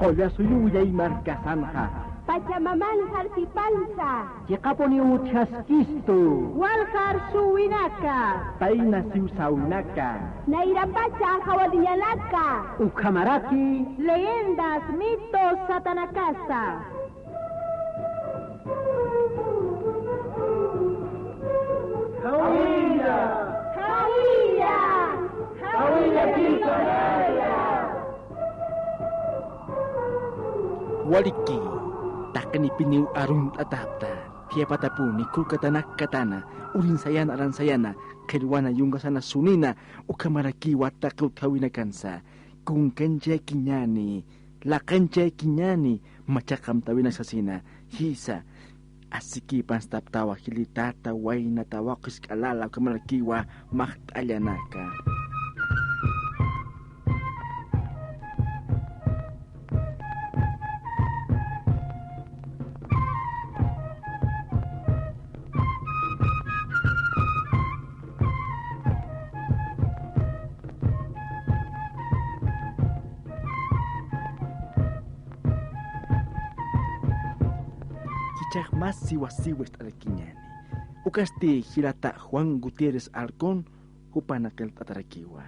qolla suyuyay markasanja. Pachamamán Jartipanza, Chiqaponi uchaskistu. Waljar Suwinaka, Paina siusaunaka. Nairapacha Jawadiyanaka, Ukamaraki. leyendas, mitos, satanakasa. Hawilla. Hawilla, Hawilla Pintoraya. Waliki, takani piniu arun atapta. Tiapa tapu ni kulkatanak katana, urin sayana aran sayana, kerwana yungasana sunina, ukamaraki watakul kawina kansa, kung kenche kinyani, la kenche kinyani, machakam tawina sasina, hisa, asiki panstap tawa hilitata waina tawakis kalala ukamaraki wa mahtalanaka. Chach más siwasiwes tarakiñani. Ukasti Hilata Juan Gutiérrez Alcón, Upanakel Tatarakiwa.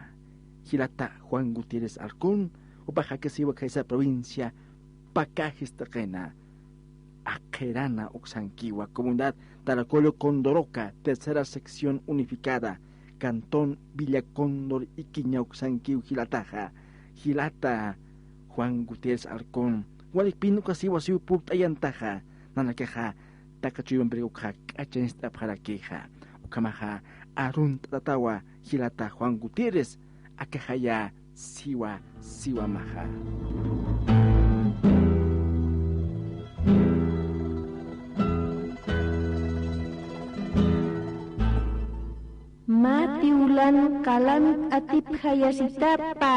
Hilata Juan Gutiérrez Alcón, Upajacasiwa Kaisa provincia, Pacajis Taqena, Akerana Oxanquiwa, Comunidad Taracolo Condoroca, tercera sección unificada, Cantón Villa Cóndor y Quiña Oxanquiw Hilataja, Hilata Juan Gutiérrez Alcón, Walipino Casiwa Siu Putayantaja. Nanakeja takachuyun brigukha kachenista parakeja ukamaja arun tatawa Hilata Juan Gutiérrez akejaya siwa maja. Mati ulan kalan atip hayasitapa.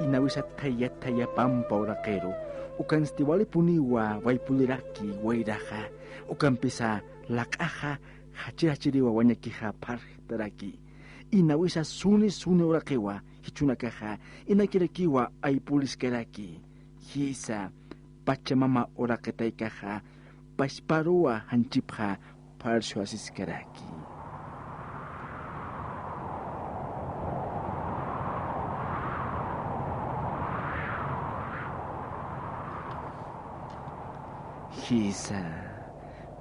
Inawisa taya pampa orakero, ukan stiwali puniwa waipuliraki wairaja, ukan pisa lakaja hachirachiriwa wanyakija partaraki. Inawisa suni orakewa hichunakaja, inakirakiwa aipuliskeraki. Hisa pachamama oraketaikaja, pasparua hanchipja parsuasiskeraki. Hisa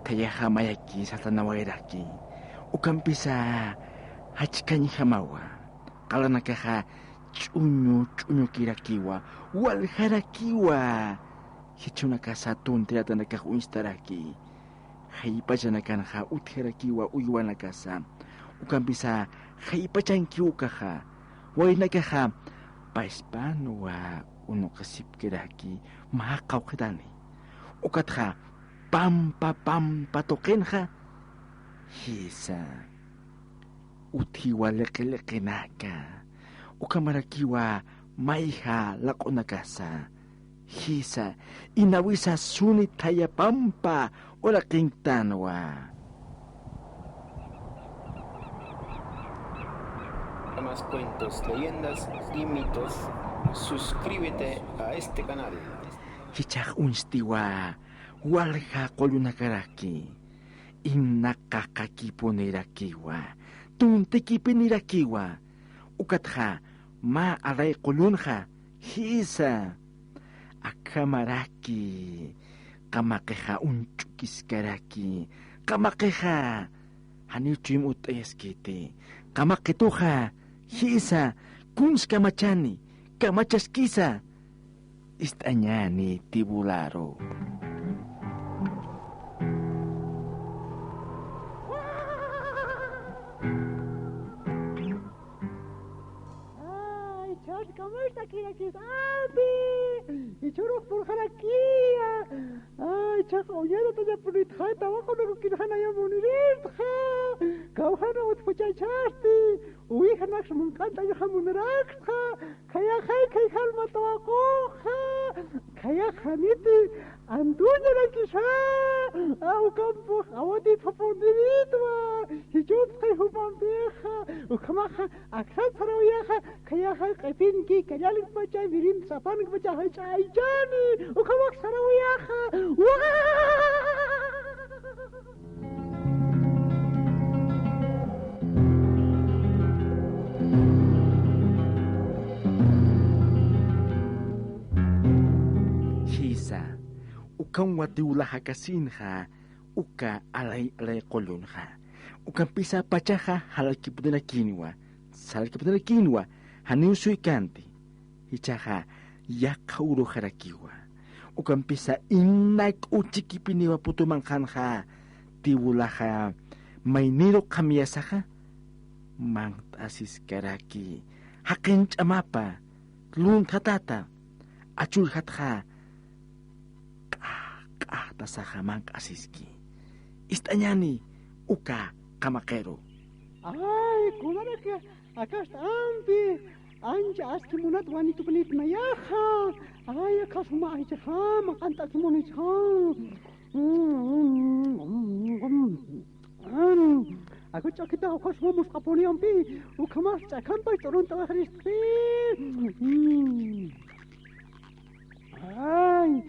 tayaha mayaki satanawairaki ukampisa hachikani hamawa kalanakaha chunyu kirakiwa walharakiwa hichunaka satun tiratanaka unstaraki haipachanakanaha utherakiwa uywanakasa ukampisa haipachankiukaha wainakaha paispanuwa unokasipkiraki mahakawkitani ukatha pampa tokenja hisa utiwa lekeleka ukamarakiwa maiha lakonakasa hisa inawisa suni taya pampa ora quintanwa. Más cuentos, leyendas y mitos, suscríbete a este canal. Hichak unstiwa walha kolunakaraki innakakakipunirakiwa tuntikipinirakiwa ukatha ma alay kolunha hisa akamaraki kamakeha unchukiskaraki kamakeha hanichim utayaskiti kamakituha hisa kunskamachani kamachaskisa istanyani tibularo. Ay, Char, ¿cómo está aquí? Aquí es Abi. Y churros por jaraquía. Ay, chak oyera ta punit khay tawa ko ko kinhana ya munirit kha kawhana ut puchachasti uwi hanak mun kanta ya hamunrak kha khaya khay khal matawa ko kha khaya khaniti andunya la kisha au kampo awati fapondiritwa hijut khay hupan beha ukama kha akhan tharawiya kha khaya khay qafin ki kajalik bacha virin sapan bacha hay chai jani ukama tharawiya kha Hisa, ukang watiula hakasinha, uka alay kolonha, ukang pisa pachaha halakipudela kinwa, salakipudela kinwa, haniusui kanti, hichaha yakauro harakiwa, ukang pisa inak uchikipiniwa putumanghanha, tiwulaha, mayniro kamiyasaha, mangt asis karaki, hakinch amapa, lung hatata, achul hatha, tasaha mang asiski. Istanyani uka kamakero. Ay, kumara ka akas ampi. Anja aski munat wani tu pelit mayaha. Ay, akas huma ay jaha, makanta sumunit ha. Aku cakita akas huma muskaponi ampi. Ukamas cakan pa turun tawa hariski. Ay,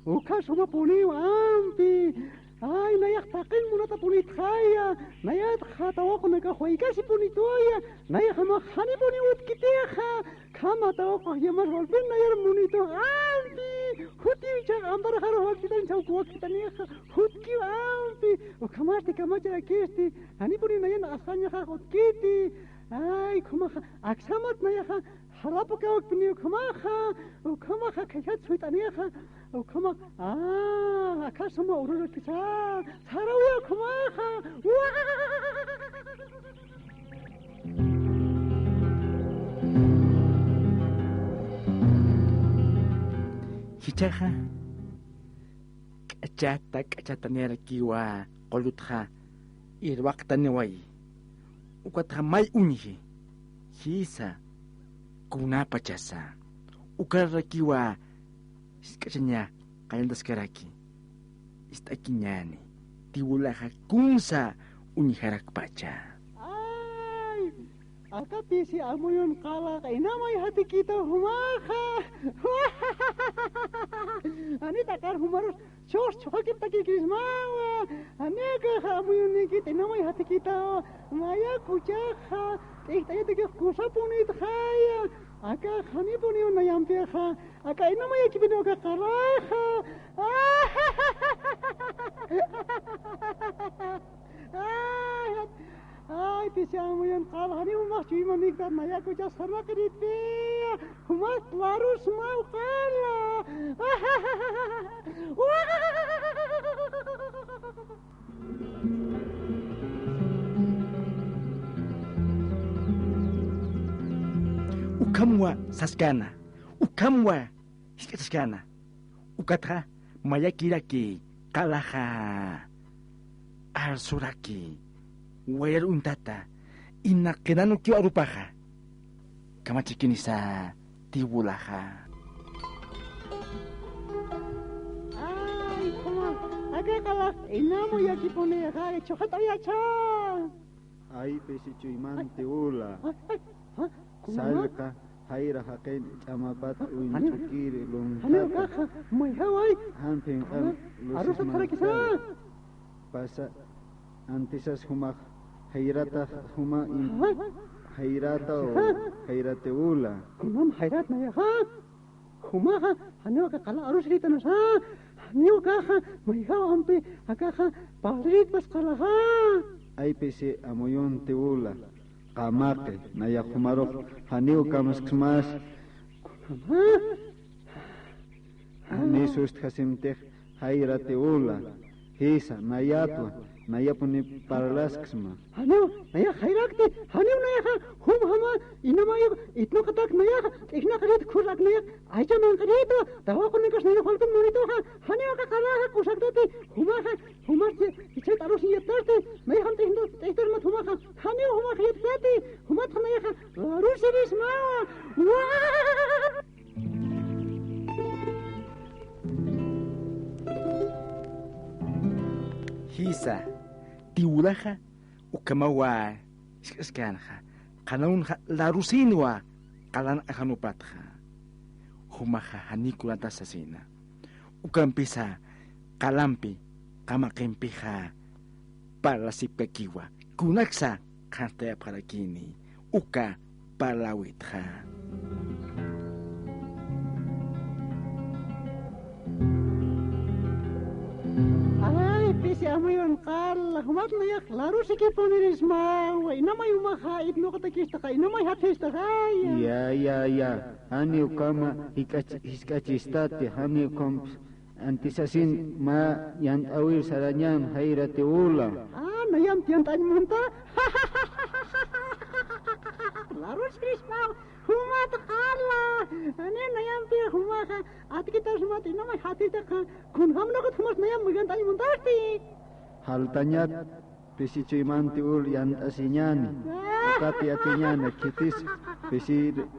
ukas huma puni ampi. Ay, nayak takin muna ta punit khaya. Nayak khatawa ko naga hoika si punitoya. Nayak hama khani puni ut kiteha. Kama tawa ko yamas walpin nayar munito ampi. Huti ucha ambar hara wakitan chau kuwa kitaniha. Hutki ampi. O kamasti kamachara kisti. Hani puni nayan asanya ha hutkiti. Ay, kumaha aksamat nayaha. Harapu ka wakpini ukamaha kayat suitaniha. Ukama akasama urura kisa. Sarawiya kumaha. Hichaha kachata nera kiwa kolutha irwakta newai. Ukatha may unhi. Hisa kuna pachasa. Ukara kiwa iskachanya kayandas karaki. Istakinyani tiwulaha kunsa uniharak pacha. Ay, akati si amoyon kala kay namay hati kita humaha. Ani takar humaros chos chokit takikismawa. Anega amoyon nikit namay hati kita maya kuchaha. Ihtaya tikik kusa punit khaya. Aka khani puniyo nayampiha. Aka inamaya kibino ka karaha. Ay, pisamo yan kala. Hani umak cuma nikta naya kucha sarna kiriti. Umak larus mau kala. Ukamwa saskana, ukamwa saskana, ukatha mayakiraki kalaha arsuraki wayar untata inakinano kyo arupaha kamachikinisa tiwulaha. Ay, kuma akakala inamo yakipone ha chokatayacha. Ay, pesichuiman teula. Salka haira haken chamapat uin chukir lum Halo kakak, may haway. hanping Arus at harakisa. pasa antisas humak hairata huma in hairata o hairateula Kumam hayrat na ya ha. Humaha, hanyo kakala arus kita na sa. Hanyo kakak, may hawampi. Akaka, parit pas kala ha. ay pesi amoyon teula kamake na yakumarok haniu kamaskmas hanisust hasimteh hairateula hisa nayatwa nayapuni parlaskma Haneu, naya khairakti, haneu naya hum hama inamayo itno katak naya ikna karit khurak naya aicha man karito dawa kone kas naya faltum monito haneu ka kala kusakti huma ichhe taro siyatarte naya ham tehndo tehter mat huma haneu huma khayatati huma thanaya rusiris ma hisa tiulaja ukamawa iskanja kanaunja larusinwa kalan ajanupatja humaja hanikulata sasina ukampisa kalampi kamakempija palasippekiwa kunaksa kante parakini uka palawitja Pisi amayon kala humat naya laru siki poniris mawa inamay umaha itno katakista ka inamay hatista kaya ya hani ukama hiskachistati hani ukom antisasin ma yan awir saranyan hairati ula nayam tiyan tanya munta laru siki mawa humat kala ane nayam tiyan humaha at kita sumat inamay hatista ka kun hamna ko humat nayam magan tanya munta asti haltanyat pisicuimanti ul yan asinyani ukati atinyana kitis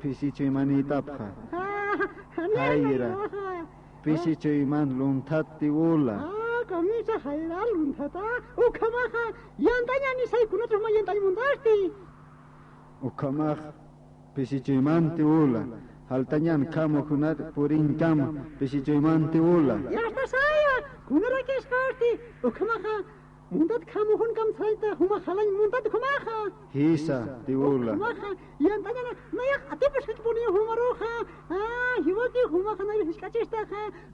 pisicuimani tapha haira pisicuiman luntati ula kamisa haira luntata ukamaha yantanyani sai kunatuma yantany mundasti ukamah pisicuimanti ula haltanyan kamo kunat purin kamo pisicuimanti ula yasta saya kunarakis karti ukamaha mundat kamo hun kam saita huma halan mundat kumaha hisa tiula kumaha yantanyana nayak atipes kipuni humaroha hiwaki humaha nayak hiskachista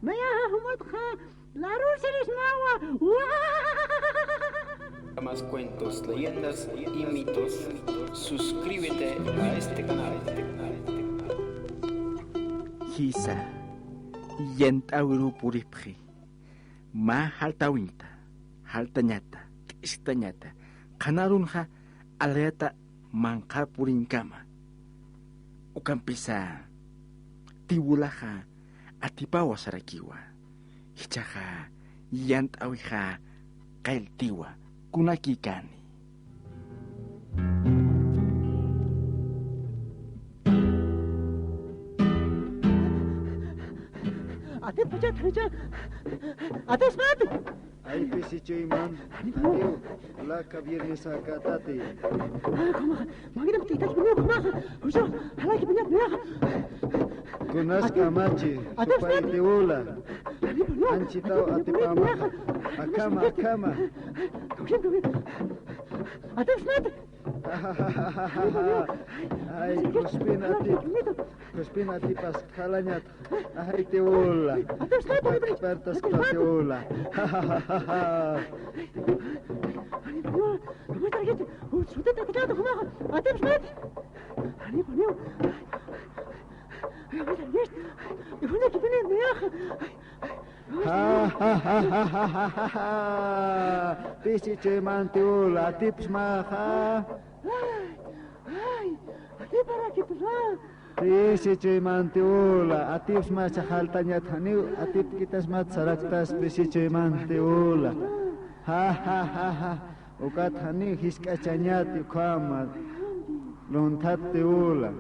naya humat laru seris mawa Más cuentos, leyendas y mitos. Suscríbete a este canal. hisa yentawru puripji ma haltawinta haltañata istañata kanarunja alerta manjar purinkama ukampisa tiwulaja atipawa sarakiwa hichaja yantawija kailtiwa kunakikani ate puja ate smati ay pisicuiman adiu la viernes akatate kumaha magina ptita kibunyo kumaha ujo halaki punya punya kunas kamachi supay tiula anchitao atipama akama ate smati ay Kuspin ati pas kalanyat ay tiula expertas ka tiula Kamu target sudah tak kejauh kumaha ate smati ani punyo ayo target ibunya kibuni ya Pisi cuman tiula tips maha ate para kita Pisi cuman tiula atips ma haltanya thaniu atip kitas mat saraktas pisi cuman tiula ukat hani hiskachanya ti khama lontat tiula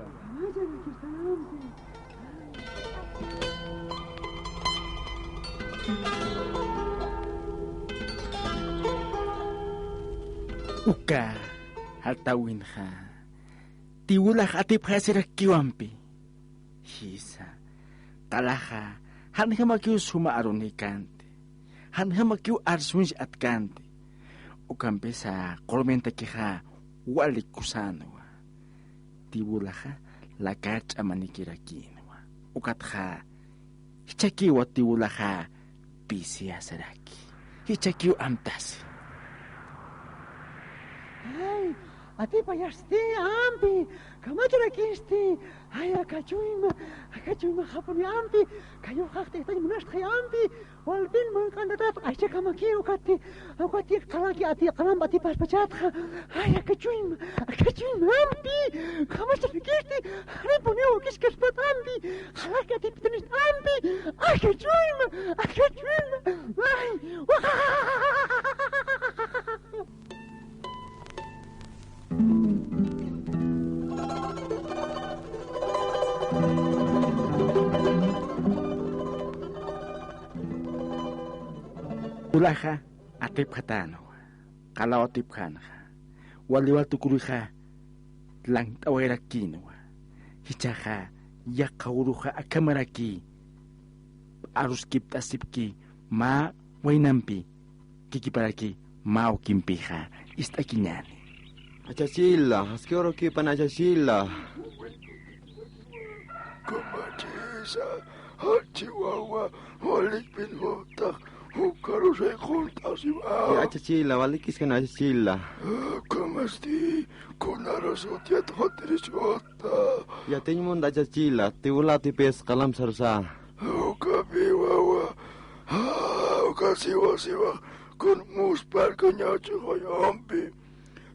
uka haltawinja tiwulaj atip hasira kiwampi hisa talaja hanjamakiu suma aronikante hanjamakiu arsunj atkante ukampesa kolmenta kija wali kusanwa tiwulaja lakach amanikirakinwa ukatja hichakiwa tiwulaja pisi asaraki hichakiu amtasi ati payasti ampi kamacho rakisti ay akachuyma hapuni ampi kayo hakte tay munash kay ampi walbin man kandatat aycha kamaki ukati kalaki ati kalam ati paspachat ay akachuyma ampi kamacho rakisti haripuni ukiskas pat ampi kalaki ati pitanis ampi akachuyma ay Ulaha atip hatano, kalau atip kanha, waliwal tukuriha, lang tawera kinwa, hicaha, yakauruha akamaraki, arus kip tasipki, ma wainampi, kikiparaki, mau kimpiha, istakinyani. Achachila, askero kipan achachila. Kamatisa, hachiwawa, walikpin hotak, hukaro say kontas iba. Ya achachila, walikis ka na achachila. Kamasti, kunarasot yat hotirisota. Ya tenyumon achachila, tiwala tipes kalam sarsa. Ukabiwawa, ukasiwa, kun muspar kanyachi hayampi.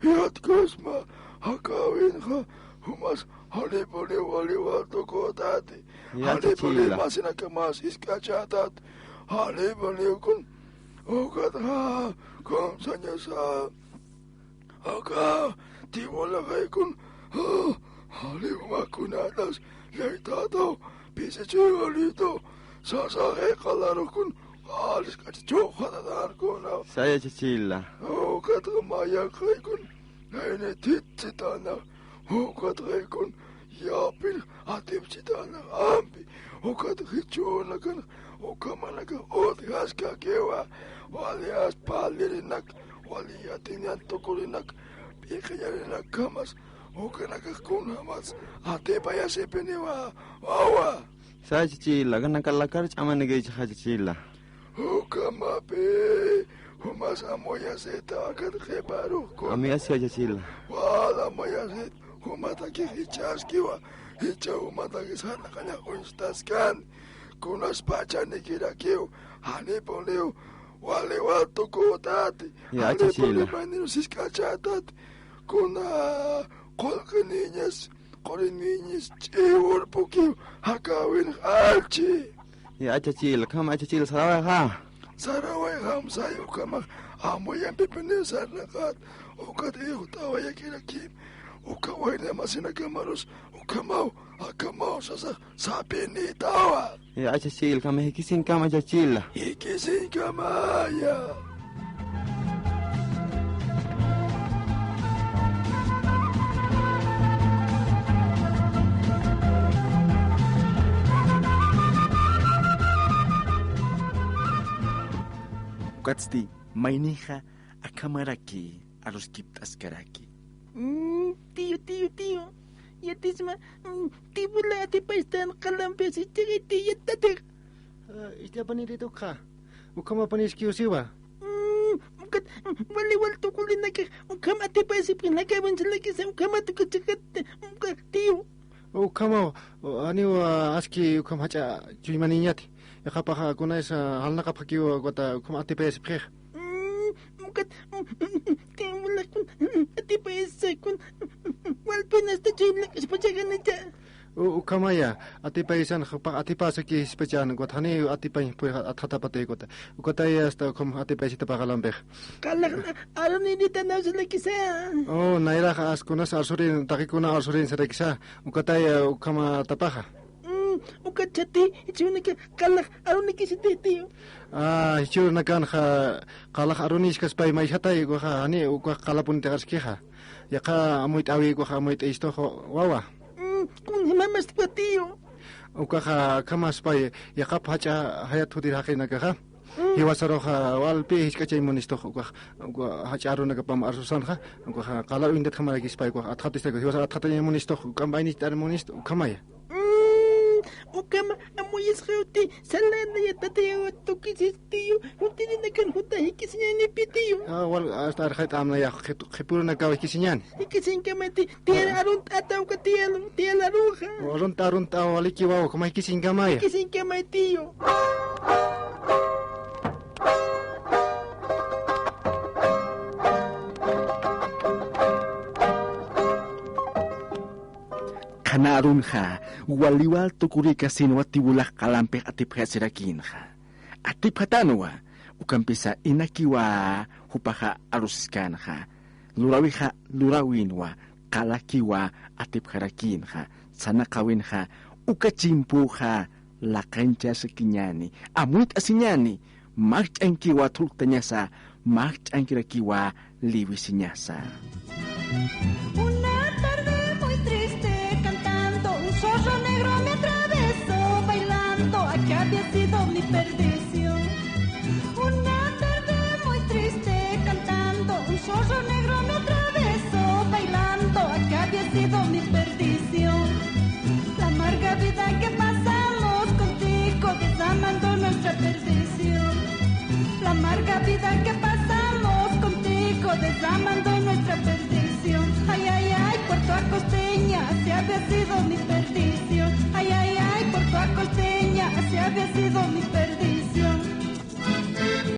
Yat kasma, hakawin ka, humas halipone waliwato ko dati. Halipone masina kamas iskachatat. Halipone kun, ukata, kun sanyasa. Aka, tiwala kay kun, halipumakunatas, yaitato, pisechigalito, sasake kalaro kun, alis kachichokatatar ko na. Saya achachila. Ukata maya kay kun, ngayon titsitana, ukata kay kun, yapil atipsitana ampi, ukata kichona kan, ukamanaga otihas kakewa, walias palirinak, waliatinian tokolinak, pikayarinak kamas, ukanaga kunamas, atipaya sepeniwa, wawa. Saya achachila, kan nakalakar chama nagay achachila. Ukamape, humas amoyaseta akat kebaru ko. Ami asya achachila. Wala moyaset, humataki hichaskiwa, hicha humataki sana kanya unstaskan. Kunas pacha nikirakiu, hanipoleo, wale watu kotati. Ya achachila. Hanipoleo siskachatat, kuna kolke niñas, chiwur pukiu, hakawin halchi. Ya achachila, kama achachila saraway ha. Saraway ham sayo kamak amo yan pipinin sarnakat ukat utawa yakirakim ukaway na masinagamaros ukamaw sasa sabi tawa. Ya achachila, kama hikisin kama achachila. Hikisin kamaya. Katsti, mainija akamaraki, a los kiptaskaraki. Tío. Yatisma, tibula atipastan kalampes y tigiti yatatek. Istia panirito ka. Ukama paniskiusiwa. Waliwal tukulinaka, ukama atipasi pinakaban sila kisa ukama tukachakat, tío. Ukama, aniwa aski ukama hacha juimaninyati. Yakapaka kunaysa halnakapakiwa kota ukama atipasi preh. Tibula kun atipasi kun walpinas ta chila kaspachagan na dyan. Ukamaya atipaisan khapa atipasa ki spechan ko thani atipai pu athatapate ko ta ukataya sta kom atipaisi ta pagalambe Kalak na alam ni tanaw sila kisa. oh naira khas kunas arsurin takikuna arsurin sarekisa ukataya ukama tapaha Ukachati ichunika kalak alam ni kisiti tío. hichur nakan kha kalak arunish kaspai mai hatai ko kha ani ukwa kalapun tegarskiha yaka amuit awi ko kha amuit isto wawa Kung himamas pa tío. ukaha kamas pai yakap hacha hayat hudir hakina ka hiwasaro kha walpi hiskachay monisto ukah hacharu naga pam arsusan kha ukah kala indet khamara ki spai ko athatista ko hiwasaro athatay monisto kambaini tar monisto kamaya Ukama amoy esreuti salana yatateo tukis tío. Utini nakan huta hikis ni pitío. wal hasta arjait amna ya khipuru na gawi kisinyan. Ikisin kamati, tía arunt atauka tía la ruja. Arun ta waliki wa kamay kisin kamay. Ikisin kamatiyo. Kanarun ha, waliwal tukurika sinwatibulak kalampek atip sirakin ha. Atip hatanwa, ukampisa inakiwa hupaha aruskan ha. Lurawin wa, kalakiwa atip harakin ha. Sanakawin ha, ukachimpu ha, lakancha sa kinyani. Amuit asinyani, march ang kiwa tultanya sa, march ang kirakiwa liwisinyasa. Una tarde muy triste cantando, un zorro negro me atravesó bailando, aquí había sido mi perdición. Una tarde muy triste cantando, un zorro negro me atravesó bailando, aquí había sido mi perdición. La amarga vida que pasamos contigo desamando nuestra perdición. La amarga vida que pasamos contigo desamando nuestra perdición. Ay, ay, ay, Puerto Acosteña, así había sido mi perdición. Ay, ay, ay, Puerto Acosteña, así había sido mi perdición.